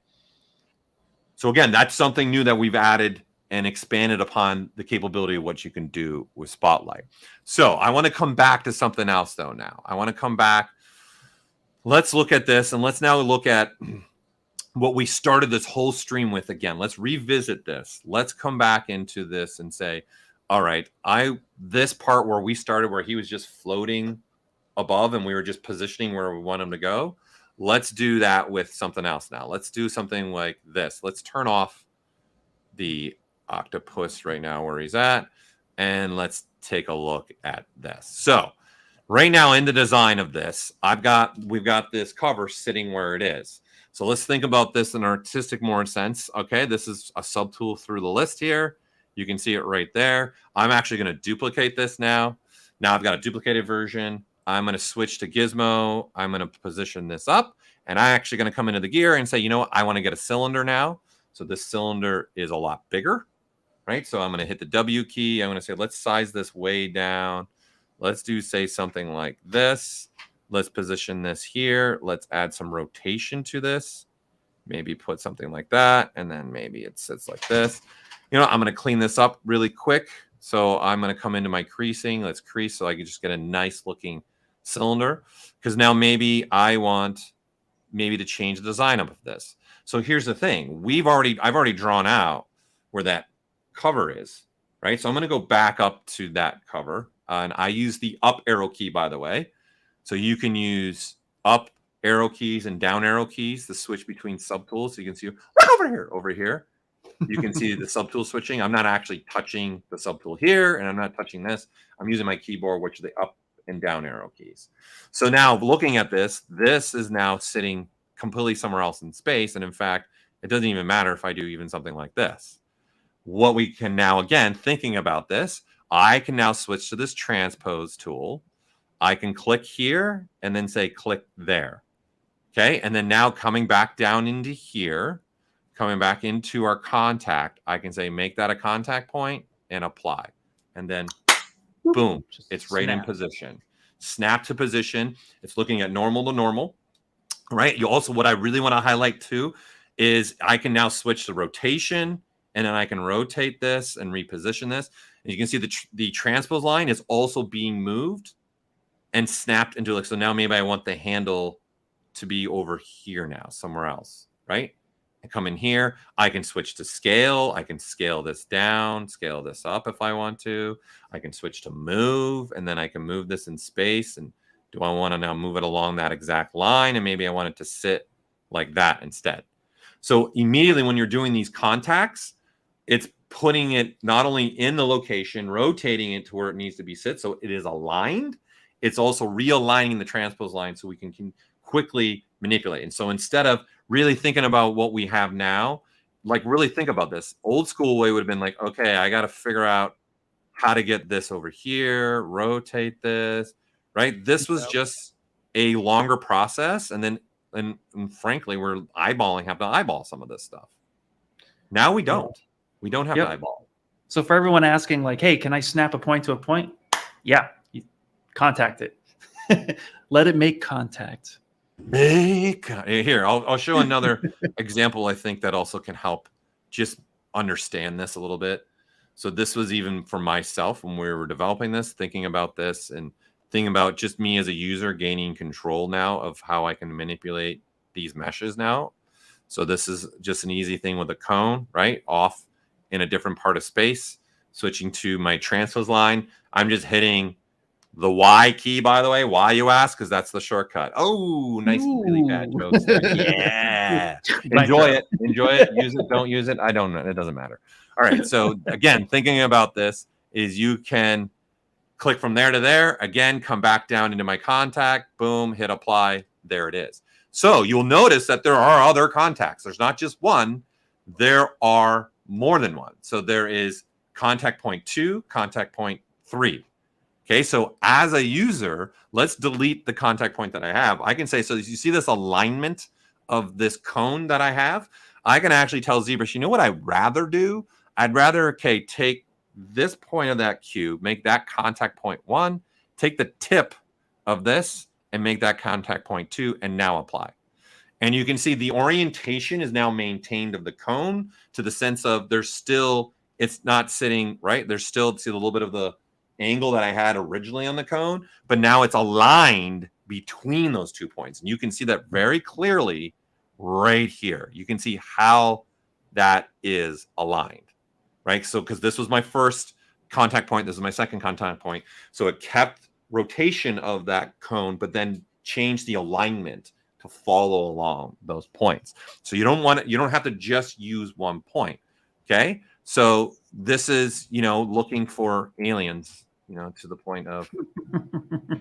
So again, that's something new that we've added and expanded upon the capability of what you can do with Spotlight. So I want to come back to something else though now. I want to come back. Let's look at this and let's now look at what we started this whole stream with again. Let's revisit this. Let's come back into this and say, all right, this part where we started where he was just floating above and we were just positioning where we want him to go. Let's do that with something else now. Let's do something like this. Let's turn off the octopus right now where he's at. And let's take a look at this. So right now in the design of this, we've got this cover sitting where it is. So let's think about this in an artistic more sense. Okay, this is a subtool through the list here. You can see it right there. I'm actually going to duplicate this now. Now I've got a duplicated version. I'm going to switch to Gizmo. I'm going to position this up. And I'm actually going to come into the gear and say, you know what? I want to get a cylinder now. So this cylinder is a lot bigger, right? So I'm going to hit the W key. I'm going to say, let's size this way down. Let's do, say, something like this. Let's position this here. Let's add some rotation to this. Maybe put something like that. And then maybe it sits like this. You know, I'm going to clean this up really quick. So I'm going to come into my creasing. Let's crease so I can just get a nice looking cylinder. Because now maybe I want to change the design of this. So here's the thing. I've already drawn out where that cover is, right? So I'm going to go back up to that cover. And I use the up arrow key, by the way. So you can use up arrow keys and down arrow keys to switch between subtools. So you can see right over here. You can see the subtool switching. I'm not actually touching the subtool here, and I'm not touching this. I'm using my keyboard, which are the up and down arrow keys. So now looking at this, this is now sitting completely somewhere else in space. And in fact, it doesn't even matter if I do even something like this. What we can now, again, thinking about this, I can now switch to this transpose tool. I can click here and then say click there. Okay, and then now coming back down into here, coming back into our contact, I can say make that a contact point and apply. And then boom, it's right in position. Snap to position. It's looking at normal to normal, right? You also, what I really want to highlight too is I can now switch to rotation, and then I can rotate this and reposition this. And you can see the transpose line is also being moved and snapped into, like, so now maybe I want the handle to be over here now, somewhere else, right? And come in here, I can switch to scale. I can scale this down, scale this up if I want to. I can switch to move, and then I can move this in space. And do I want to now move it along that exact line? And maybe I want it to sit like that instead. So immediately when you're doing these contacts, it's putting it not only in the location, rotating it to where it needs to be sit, so it is aligned. It's also realigning the transpose line so we can quickly manipulate. And so instead of really thinking about what we have now, like really think about this. Old school way would have been like, okay, I got to figure out how to get this over here, rotate this, right? This was just a longer process. And then, and frankly, we're have to eyeball some of this stuff. Now we don't. We don't have to eyeball. So for everyone asking like, hey, can I snap a point to a point? Yeah, you contact it. Let it make contact. Here, I'll show another example I think that also can help just understand this a little bit. So this was even for myself when we were developing this, thinking about this and thinking about just me as a user gaining control now of how I can manipulate these meshes now. So this is just an easy thing with a cone, right? Off in a different part of space, switching to my transpose line. I'm just hitting the Y key, by the way. Why, you ask? Because that's the shortcut. Oh, nice, really bad jokes there. Yeah. Enjoy it. Enjoy it. Use it. Don't use it. I don't know. It doesn't matter. All right. So again, thinking about this is you can click from there to there. Again, come back down into my contact. Boom, hit apply. There it is. So you'll notice that there are other contacts. There's not just one. There are more than one. So there is contact point 2, contact point 3. Okay, so as a user, let's delete the contact point that I have. I can say, so you see this alignment of this cone that I have? I can actually tell ZBrush, you know what I'd rather do? I'd rather, okay, take this point of that cube, make that contact point 1, take the tip of this and make that contact point 2, and now apply. And you can see the orientation is now maintained of the cone to the sense of there's still, it's not sitting, right? There's still, see a little bit of the angle that I had originally on the cone, but now it's aligned between those 2 points. And you can see that very clearly right here. You can see how that is aligned, right? So, because this was my first contact point, this is my second contact point. So it kept rotation of that cone, but then changed the alignment to follow along those points. So you don't want it, you don't have to just use one point. Okay. So this is, you know, looking for aliens, you know, to the point of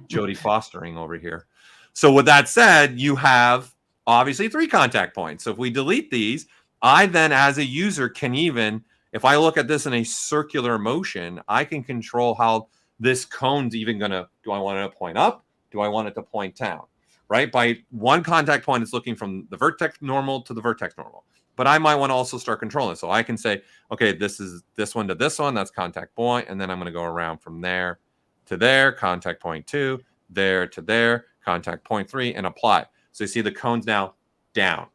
Jodie fostering over here. So with that said, you have obviously 3 contact points. So if we delete these, I then as a user can even, if I look at this in a circular motion, I can control how this cone's even gonna, do I want it to point up? Do I want it to point down? Right? By one contact point, it's looking from the vertex normal to the vertex normal. But I might want to also start controlling. So I can say, okay, this is this one to this one. That's contact point. And then I'm going to go around from there to there, contact point 2, there to there, contact point 3, and apply. So you see the cone's now down.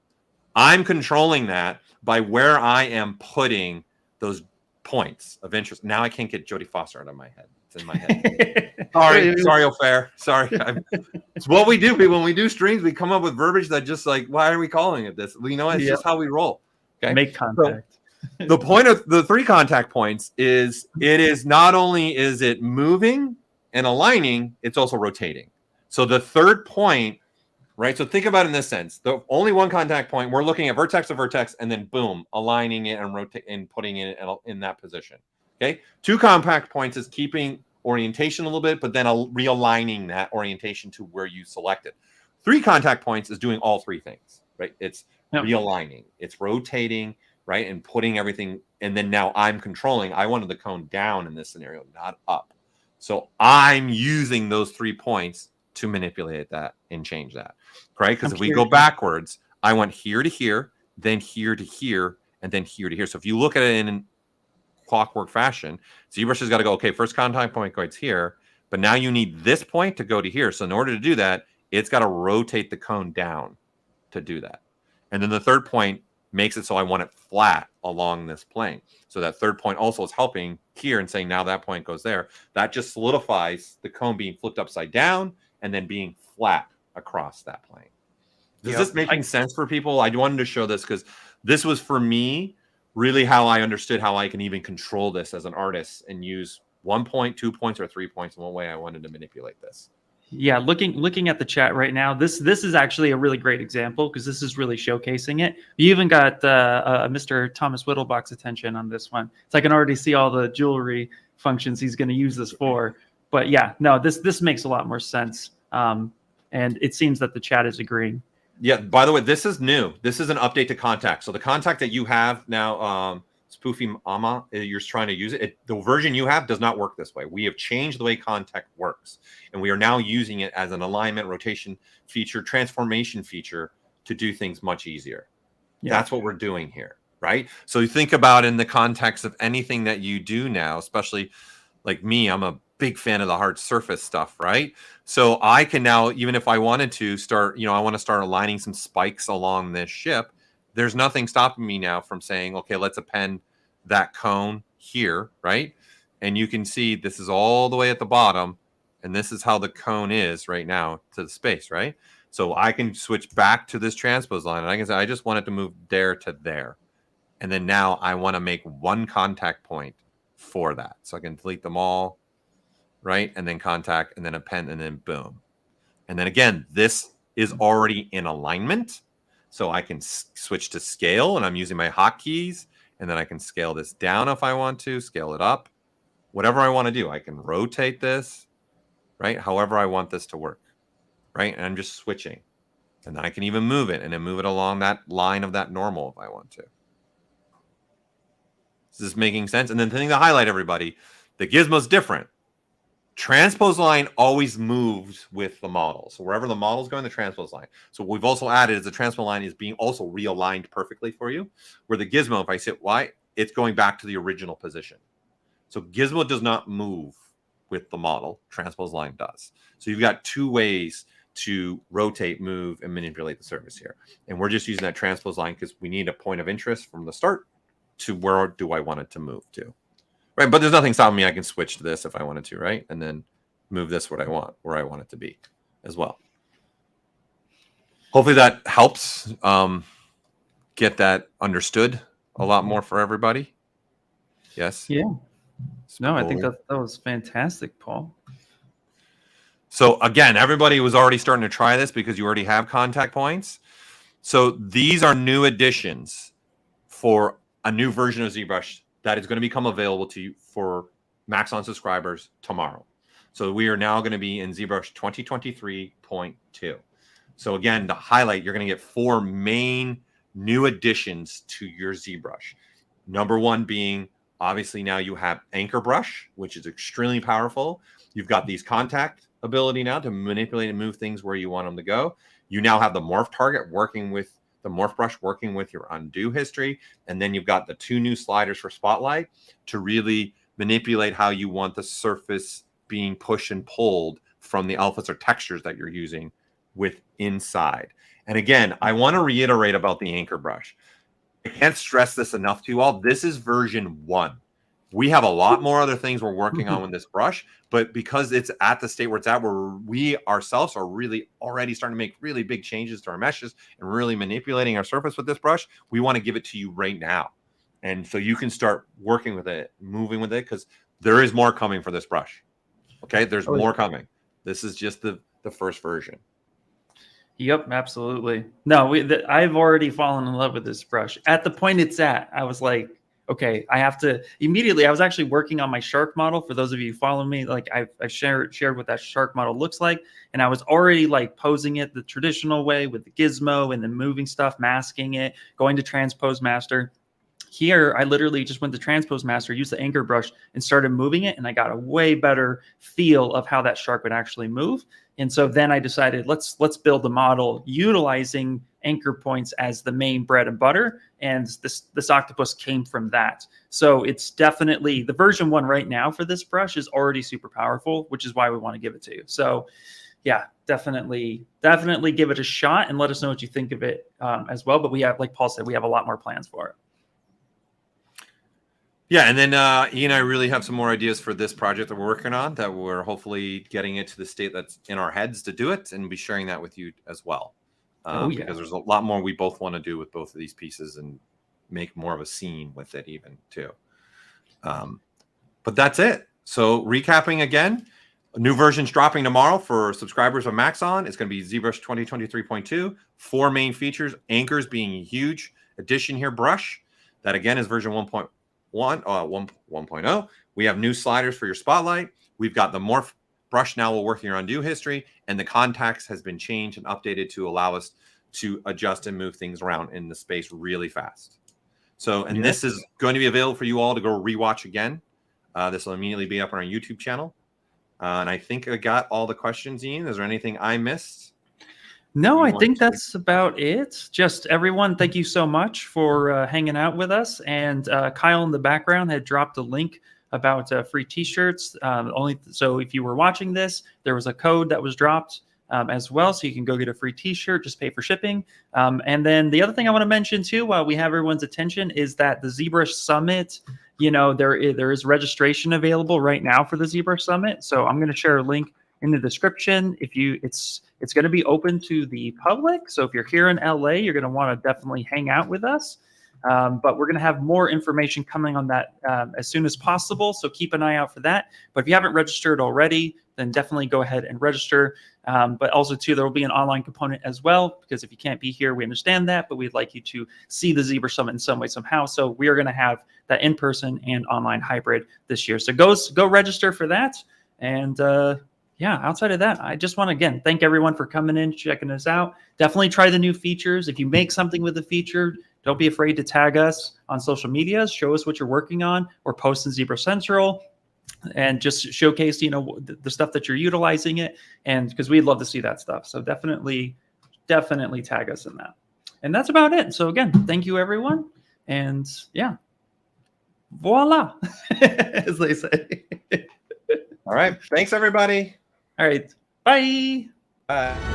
I'm controlling that by where I am putting those points of interest. Now I can't get Jodie Foster out of my head. It's in my head. Sorry, O'Fair. Sorry. It's what we do. When we do streams, we come up with verbiage that just like, why are we calling it this? You know, it's just how we roll. Okay. Make contact. So the point of the 3 contact points is it is not only is it moving and aligning, it's also rotating. So the third point right? So think about it in this sense. The only one contact point, we're looking at vertex to vertex, and then boom, aligning it and rotate and putting it in that position. Okay. 2 contact points is keeping orientation a little bit, but then realigning that orientation to where you selected. 3 contact points is doing all 3 things, right? It's realigning, it's rotating, right? And putting everything. And then now I'm controlling. I wanted the cone down in this scenario, not up. So I'm using those 3 points to manipulate that and change that, right? Because if we go backwards, I went here to here, then here to here, and then here to here. So if you look at it in clockwork fashion, ZBrush has got to go, okay, first contact point goes here, but now you need this point to go to here. So in order to do that, it's got to rotate the cone down to do that. And then the third point makes it so I want it flat along this plane. So that third point also is helping here and saying now that point goes there. That just solidifies the cone being flipped upside down and then being flat across that plane. Does this making sense for people? I wanted to show this because this was for me really how I understood how I can even control this as an artist and use 1 point, 2 points, or 3 points in what way I wanted to manipulate this. Yeah, looking at the chat right now, this is actually a really great example because this is really showcasing it. You even got Mr. Thomas Whittlebach's attention on this one, so I can already see all the jewelry functions he's going to use this for. But yeah, no, this makes a lot more sense, and it seems that the chat is agreeing. Yeah. By the way, this is new. This is an update to contact. So the contact that you have now, Spoofy Mama, you're trying to use it. The version you have does not work this way. We have changed the way contact works, and we are now using it as an alignment, rotation feature, transformation feature to do things much easier. Yeah. That's what we're doing here, right? So you think about in the context of anything that you do now, especially like me, I'm a big fan of the hard surface stuff, right? So I can now, even if I wanted to start, I want to start aligning some spikes along this ship. There's nothing stopping me now from saying, okay, let's append that cone here, right? And you can see this is all the way at the bottom, and this is how the cone is right now to the space, right? So I can switch back to this transpose line, and I can say, I just want it to move there to there. And then now I want to make 1 contact point for that. So I can delete them all, right? And then contact, and then append, and then boom. And then again, this is already in alignment. So I can switch to scale, and I'm using my hotkeys, and then I can scale this down if I want to, scale it up, whatever I want to do. I can rotate this, right? However I want this to work, right? And I'm just switching. And then I can even move it and then move it along that line of that normal if I want to. Is this making sense? And then the thing to highlight, everybody, the gizmo's different. Transpose line always moves with the model. So wherever the model's going, the transpose line. So what we've also added is the transpose line is being also realigned perfectly for you. Where the gizmo, if I hit Y, it's going back to the original position. So gizmo does not move with the model. Transpose line does. So you've got 2 ways to rotate, move, and manipulate the surface here. And we're just using that transpose line because we need a point of interest from the start to where do I want it to move to. Right, but there's nothing stopping me. I can switch to this if I wanted to, right? And then move this where I want it to be as well. Hopefully that helps get that understood a lot more for everybody. Yes? Yeah. No, I think that was fantastic, Paul. So again, everybody was already starting to try this because you already have contact points. So these are new additions for a new version of ZBrush that is going to become available to you for Maxon subscribers tomorrow. So we are now going to be in ZBrush 2023.2. So again, to highlight, you're going to get 4 main new additions to your ZBrush. Number 1 being, obviously now you have Anchor Brush, which is extremely powerful. You've got these contact ability now to manipulate and move things where you want them to go. You now have the morph target working with the morph brush working with your undo history. And then you've got the 2 new sliders for spotlight to really manipulate how you want the surface being pushed and pulled from the alphas or textures that you're using with inside. And again, I want to reiterate about the anchor brush. I can't stress this enough to you all. This is version 1. We have a lot more other things we're working on with this brush, but because it's at the state where it's at, where we ourselves are really already starting to make really big changes to our meshes and really manipulating our surface with this brush, we want to give it to you right now. And so you can start working with it, moving with it, because there is more coming for this brush. Okay, there's more coming. This is just the first version. Yep, absolutely. No, I've already fallen in love with this brush. At the point it's at, I was like, okay, I have to immediately. I was actually working on my shark model. For those of you who follow me, like I shared what that shark model looks like, and I was already like posing it the traditional way with the gizmo and then moving stuff, masking it, going to transpose master. Here, I literally just went to transpose master, used the anchor brush, and started moving it, and I got a way better feel of how that shark would actually move. And so then I decided let's build the model utilizing anchor points as the main bread and butter, and this octopus came from that. So it's definitely the version 1 right now for this brush is already super powerful, which is why we want to give it to you. So yeah, definitely give it a shot and let us know what you think of it as well. But we have, like Paul said, we have a lot more plans for it. Yeah, and then Ian and I really have some more ideas for this project that we're working on, that we're hopefully getting it to the state that's in our heads to do it, and be sharing that with you as well. Because there's a lot more we both want to do with both of these pieces and make more of a scene with it even too. But that's it. So recapping again, a new version's dropping tomorrow for subscribers of Maxon. It's going to be ZBrush 2023.2. 4 main features, anchors being a huge addition here, brush. That again is version 1.0. We have new sliders for your spotlight. We've got the morph brush now will work in your undo history, and the contacts has been changed and updated to allow us to adjust and move things around in the space really fast. So, and this is going to be available for you all to go rewatch again. This will immediately be up on our YouTube channel. And I think I got all the questions, Ian. Is there anything I missed? No, I think that's about it. Just everyone, thank you so much for hanging out with us. And Kyle in the background had dropped a link about free t-shirts. So if you were watching this, there was a code that was dropped as well. So you can go get a free t-shirt, just pay for shipping. And then the other thing I want to mention too, while we have everyone's attention, is that the ZBrush Summit, there is registration available right now for the ZBrush Summit. So I'm going to share a link in the description. It's going to be open to the public. So if you're here in LA, you're going to want to definitely hang out with us. But we're going to have more information coming on that as soon as possible. So keep an eye out for that. But if you haven't registered already, then definitely go ahead and register. But also too, there will be an online component as well, because if you can't be here, we understand that, but we'd like you to see the ZBrush Summit in some way, somehow. So we are going to have that in-person and online hybrid this year. So go register for that. And yeah, outside of that, I just want to, again, thank everyone for coming in, checking us out. Definitely try the new features. If you make something with the feature, don't be afraid to tag us on social media. Show us what you're working on, or post in ZBrush Central, and just showcase, the stuff that you're utilizing it. And because we'd love to see that stuff. So definitely tag us in that. And that's about it. So again, thank you, everyone. And yeah, voila, as they say. All right. Thanks, everybody. All right. Bye. Bye.